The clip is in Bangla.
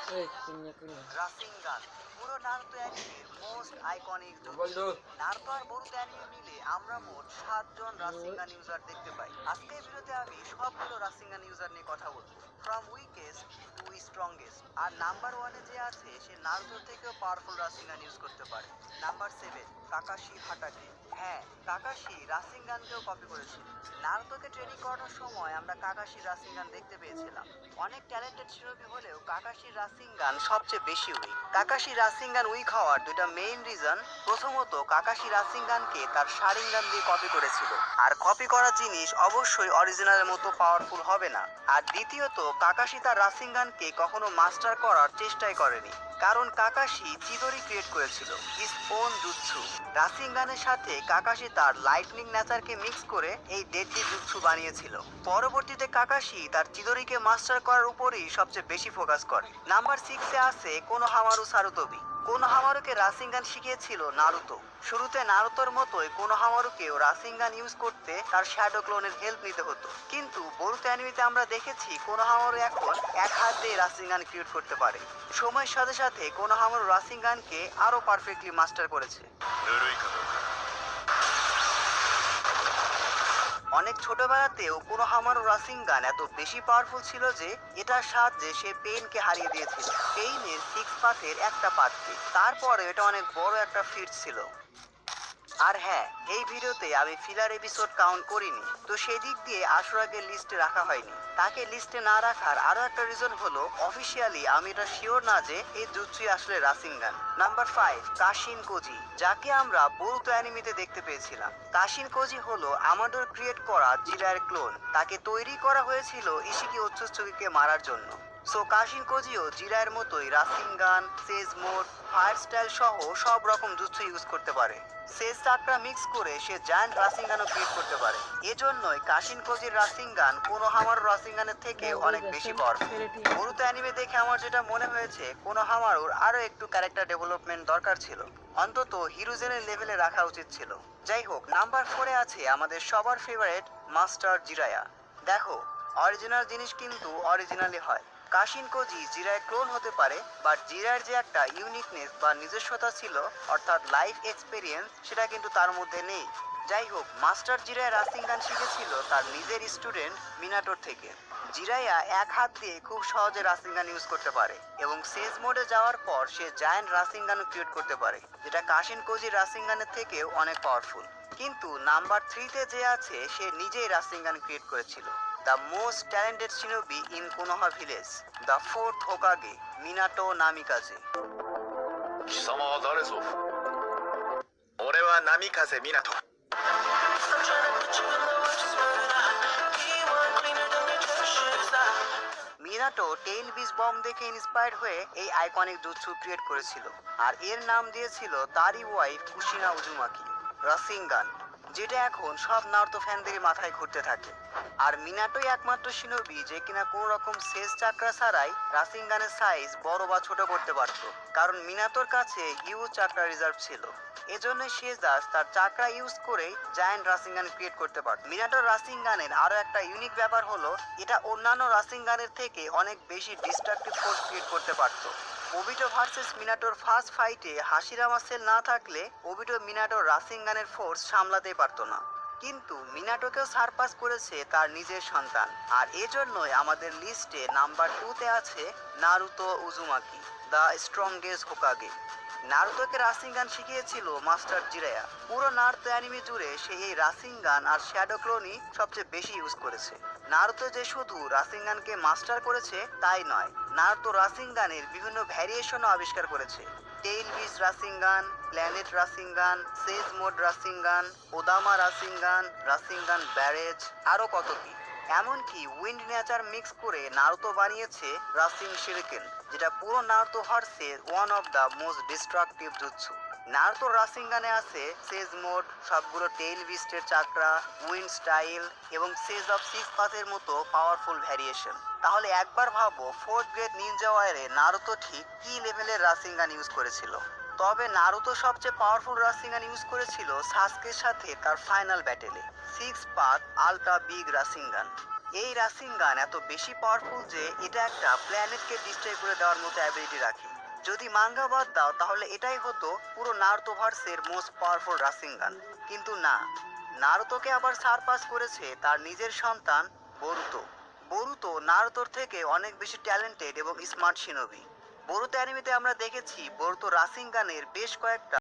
রাসিঙ্গান পুরো নারুতো অ্যানিমের মোস্ট আইকনিক নারুতো আর বোরুতো অ্যানিমে মিলে আমরা মোট 7 জন রাসিঙ্গান ইউজার দেখতে পাই। আজকের ভিডিওতে আমি সবগুলো রাসিঙ্গান ইউজার নিয়ে কথা বলবো, ফ্রম উইকেস্ট টু স্ট্রংগেস্ট। আর নাম্বার 1-এ যে আছে সে নারুতোর থেকেও পাওয়ারফুল রাসিঙ্গান ইউজ করতে পারে। Number 7, Kakashi Hatake. হ্যাঁ, কাকাশি রাসিঙ্গানকেও কপি করেছিল। নারুতোকে ট্রেনিং করানোর সময় আমরা কাকাশির রাসিঙ্গান দেখতে পেয়েছিলাম। অনেক ট্যালেন্টেড শিরোবি হলেও কাকাশির রাসিঙ্গান সবচেয়ে বেশি উইক। কাকাশি রাসিঙ্গান উইক হওয়ার দুইটা মেইন রিজন, প্রথমত কাকাশি রাসিঙ্গানকে তার শারিঙ্গান দিয়ে কপি করেছিল, আর কপি করা জিনিস অবশ্যই অরিজিনালের মতো পাওয়ারফুল হবে না। আর দ্বিতীয়ত কাকাশি তার রাসিঙ্গানকে কখনো মাস্টার করার চেষ্টাই করেনি, কারণ কাকাশি চিদরি ক্রিয়েট করেছিল হিজ ওন জুৎসু। রাসিঙ্গানের সাথে কাকাশি তার লাইটনিং নেচারকে মিক্স করে এই ডেডলি জুৎসু বানিয়েছিল। পরবর্তীতে কাকাশি তার চিদরিকে মাস্টার করার উপরই সবচেয়ে বেশি ফোকাস করে। নাম্বার 6-এ আছে কোনোহামারু সারুতোবি। কোনোহামারুকে রাসিঙ্গান শিখিয়েছিল নারুতো। শুরুতে নারুতোর মতোই কোনোহামারুকেও রাসিঙ্গান ইউজ করতে তার শ্যাডো ক্লোনের হেল্প নিতে হতো, কিন্তু বোরুতো অ্যানিমেতে আমরা দেখেছি কোনোহামারু এখন এক হাত দিয়ে রাসিঙ্গান ক্রিয়েট করতে পারে। সময়ের সাথে সাথে কোনোহামারু রাসিঙ্গানকে আরো পারফেক্টলি মাস্টার করেছে। অনেক ছোটবেলাতেও কোনোহামারু রাসিঙ্গান এত বেশি পাওয়ারফুল ছিল যে এটার সাহায্যে সে পেইনকে হারিয়ে দিয়েছিল, পেইনের 6 পাথের একটা পাতকে। তারপরে এটা অনেক বড় একটা ফিট ছিল। আর হ্যাঁ, এই ভিডিওতে আমি ফিলার এপিসোড কাউন্ট করিনি, তো সেই দিক দিয়ে আশুরাকে লিস্টে রাখা হয়নি। তাকে লিস্টে না রাখার আরো একটা রিজন হলো অফিসিয়ালি আমি এটা শিওর না যে এই জুৎসুই আসলে রাসিঙ্গান। নাম্বার 5, কাশিন কোজি, যাকে আমরা বোরুতো অ্যানিমেতে দেখতে পেয়েছিলাম। কাশিন কোজি হলো আমাডোর ক্রিয়েট করা জিরায়ের ক্লোন। তাকে তৈরি করা হয়েছিল ইশিকি ওৎসুৎসুকিকে মারার জন্য। সো কাশিন কোজিও জিরায়ের মতোই রাসিঙ্গান, সেজ মোড, ফায়ার স্টাইল সহ সব রকম জুৎসু ইউজ করতে পারে। সেজ চাকরা মিক্স করে সে জায়ান্ট রাসিঙ্গানও ক্রিয়েট করতে পারে। এজন্যই কাশিন কোজির রাসিঙ্গান কোনোহামারু রাসিঙ্গানের থেকে অনেক বেশি পাওয়ারফুল। বোরুতো অ্যানিমে দেখে আমার যেটা মনে হয়েছে, কোনোহামারুর আরো একটু ক্যারেক্টার ডেভেলপমেন্ট দরকার ছিল, অন্তত হিরোজেনের লেভেলে রাখা উচিত ছিল। যাই হোক, নাম্বার 4-এ আছে আমাদের সবার ফেভারিট মাস্টার জিরায়া। দেখো, অরিজিনাল জিনিস কিন্তু অরিজিনালি হয়। কাশিন কোজি জিরায় ক্লোন হতে পারে, বাট জিরার যে একটা ইউনিকনেস বা নিজস্বতা ছিল, অর্থাৎ লাইফ এক্সপেরিয়েন্স, সেটা কিন্তু তার মধ্যে নেই। যাই হোক, মাস্টার জিরায় রাসিঙ্গান শিখেছিল তার নিজের স্টুডেন্ট মিনাটোর থেকে। জিরাইয়া এক হাত দিয়ে খুব সহজে রাসিঙ্গান ইউজ করতে পারে, এবং সেজ মোডে যাওয়ার পর সে জায়ান্ট রাসিঙ্গানও ক্রিয়েট করতে পারে, যেটা কাশিন কোজির রাসিঙ্গানের থেকেও অনেক পাওয়ারফুল। কিন্তু নাম্বার 3-তে যে আছে সে নিজেই রাসিঙ্গান ক্রিয়েট করেছিল। The most talented shinobi in Konoha village, the fourth Hokage, Minato Namikaze. 貴様は誰ぞ。俺は波風湊。মিনাটো টেইল বিচ বম দেখে ইন্সপায়ার্ড হয়ে এই আইকনিক জুৎসু ক্রিয়েট করেছিল, আর এর নাম দিয়েছিল তারই ওয়াইফ কুশিনা উজুমাকি, রাসিঙ্গান, যেটা এখন সব নারুতো ফ্যানদেরই মাথায় ঘুরতে থাকে। আর মিনাটোই একমাত্র শিনোবি যে কিনা কোনো রকম সেজ চাকরা ছাড়াই রাসিঙ্গানের সাইজ বড় বা ছোট করতে পারত, কারণ মিনাটোর কাছে হিউজ চাকরা রিজার্ভ ছিল। এজন্য সে জাস্ট তার চাকরা ইউজ করেই জায়ান্ট রাসিঙ্গান ক্রিয়েট করতে পারত। মিনাটোর রাসিঙ্গানের আরো একটা ইউনিক ব্যাপার হলো এটা অন্যান্য রাসিঙ্গানের থেকে অনেক বেশি ডিস্ট্রাকটিভ ফোর্স ক্রিয়েট করতে পারত। ওবিটো ভার্সেস মিনাটোর ফার্স্ট ফাইটে হাশিরামা সেল না থাকলে ওবিটো মিনাটোর রাসিঙ্গানের ফোর্স সামলাতেই পারতো না, কিন্তু মিনাটোকেও সারপাস করেছে তার নিজের সন্তান। আর এজন্যই আমাদের লিস্টে নাম্বার 2-তে আছে Naruto Uzumaki, the strongest Hokage. নারুতোকে রাসিঙ্গান শিখিয়েছিল মাস্টার জিরায়া। পুরো নারুতো অ্যানিমে জুড়ে সে এই রাসিঙ্গান আর শ্যাডো ক্লোনই সবচেয়ে বেশি ইউজ করেছে। নারুতো যে শুধু রাসিঙ্গানকে মাস্টার করেছে তাই নয়, নারুতো রাসিঙ্গানের বিভিন্ন ভ্যারিয়েশনও আবিষ্কার করেছে। Tail beast Rasengan, planet Rasengan, sage mode Rasengan, Odama Rasengan, Rasengan barrage, আরো কত কি। এমনকি উইন্ড নেচার মিক্স করে নারুতো বানিয়েছে রাসিং শিরিকেন, যেটা পুরো নারুতো হর্সের one of the most destructive jutsu. Naruto রাসিঙ্গানে আছে সেজ মোড, সবগুলো টেইল বিস্টের চাকরা, উইন্ড স্টাইল এবং সেজ অফ 6 পাথের মতো পাওয়ারফুল ভ্যারিয়েশন। তাহলে একবার ভাবো, 4th গ্রেড নিনজা ওয়ারে নারুতো ঠিক কি লেভেলের রাসিঙ্গান ইউজ করেছিল। তবে নারুতো সবচেয়ে পাওয়ারফুল রাসিঙ্গান ইউজ করেছিল সাসকের সাথে তার ফাইনাল ব্যাটেলে, 6 পাথ আলট্রা বিগ রাসিঙ্গান। এই রাসিঙ্গান এত বেশি পাওয়ারফুল যে এটা একটা প্ল্যানেটকে ডিস্ট্রয় করে দেওয়ার মতো অ্যাবিলিটি রাখে। যদি মাঙ্গা বাদ দাও তাহলে এটাই হতো পুরো নারুতোভার্সের মোস্ট পাওয়ারফুল রাসিঙ্গান। কিন্তু না, নারুতোকে আবার সারপাস করেছে তার নিজের সন্তান বরুতো। বরুতো নারুতোর থেকে অনেক বেশি ট্যালেন্টেড এবং স্মার্ট শিনোবি। বরুতো অ্যানিমেতে আমরা দেখেছি বরুতো রাসিঙ্গানের বেশ কয়েকটা